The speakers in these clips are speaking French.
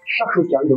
Chaque chose qui arrive dans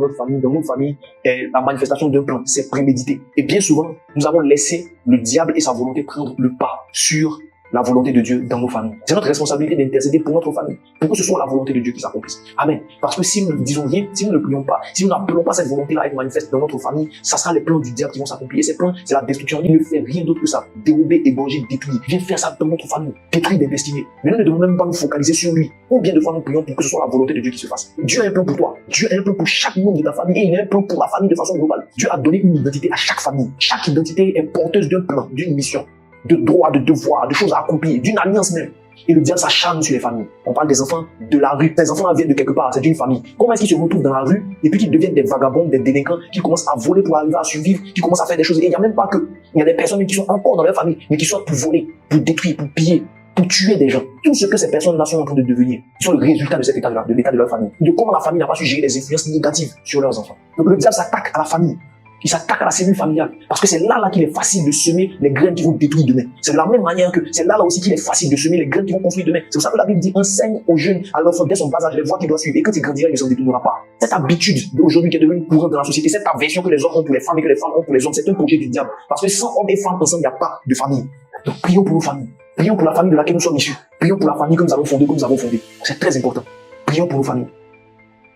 notre famille est la manifestation d'un plan. C'est prémédité. Et bien souvent, nous avons laissé le diable et sa volonté prendre le pas sur la volonté de Dieu dans nos familles. C'est notre responsabilité d'intercéder pour notre famille, pour que ce soit la volonté de Dieu qui s'accomplisse. Amen. Parce que si nous ne disons rien, si nous ne prions pas, si nous n'appelons pas cette volonté-là à être manifeste dans notre famille, ça sera les plans du diable qui vont s'accomplir. Et ces plans, c'est la destruction. Il ne fait rien d'autre que ça. Dérober, égorger, détruire. Il vient faire ça dans notre famille. Détruire des destinées. Mais nous ne devons même pas nous focaliser sur lui. Combien de fois nous prions pour que ce soit la volonté de Dieu qui se fasse? Dieu a un plan pour toi. Dieu a un plan pour chaque membre de ta famille. Et il a un plan pour la famille de façon globale. Dieu a donné une identité à chaque famille. Chaque identité est porteuse d'un plan, d'une mission, de droits, de devoirs, de choses à accomplir, d'une alliance même. Et le diable s'acharne sur les familles. On parle des enfants de la rue. Les enfants viennent de quelque part, c'est une famille. Comment est-ce qu'ils se retrouvent dans la rue et puis qu'ils deviennent des vagabonds, des délinquants, qui commencent à voler pour arriver à survivre, qui commencent à faire des choses. Et il n'y a même pas que. Il y a des personnes qui sont encore dans leur famille, mais qui sont pour voler, pour détruire, pour piller, pour tuer des gens. Tout ce que ces personnes-là sont en train de devenir, ils sont le résultat de cet état-là, de l'état de leur famille. De comment la famille n'a pas su gérer les influences négatives sur leurs enfants. Donc le diable s'attaque à la famille. Il s'attaque à la cellule familiale. Parce que c'est là qu'il est facile de semer les graines qui vont détruire demain. C'est de la même manière que c'est là aussi qu'il est facile de semer les graines qui vont construire demain. C'est pour ça que la Bible dit, enseigne aux jeunes, à l'enfant, dès son bas âge, les voies qu'il doit suivre. Et quand il grandira, il ne s'en détournera pas. Cette habitude d'aujourd'hui qui est devenue courante dans la société, cette aversion que les hommes ont pour les femmes et que les femmes ont pour les hommes, c'est un projet du diable. Parce que sans hommes et femmes ensemble, il n'y a pas de famille. Donc prions pour nos familles. Prions pour la famille de laquelle nous sommes issus. Prions pour la famille que nous avons fondée, C'est très important. Prions pour nos familles.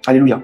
Alléluia.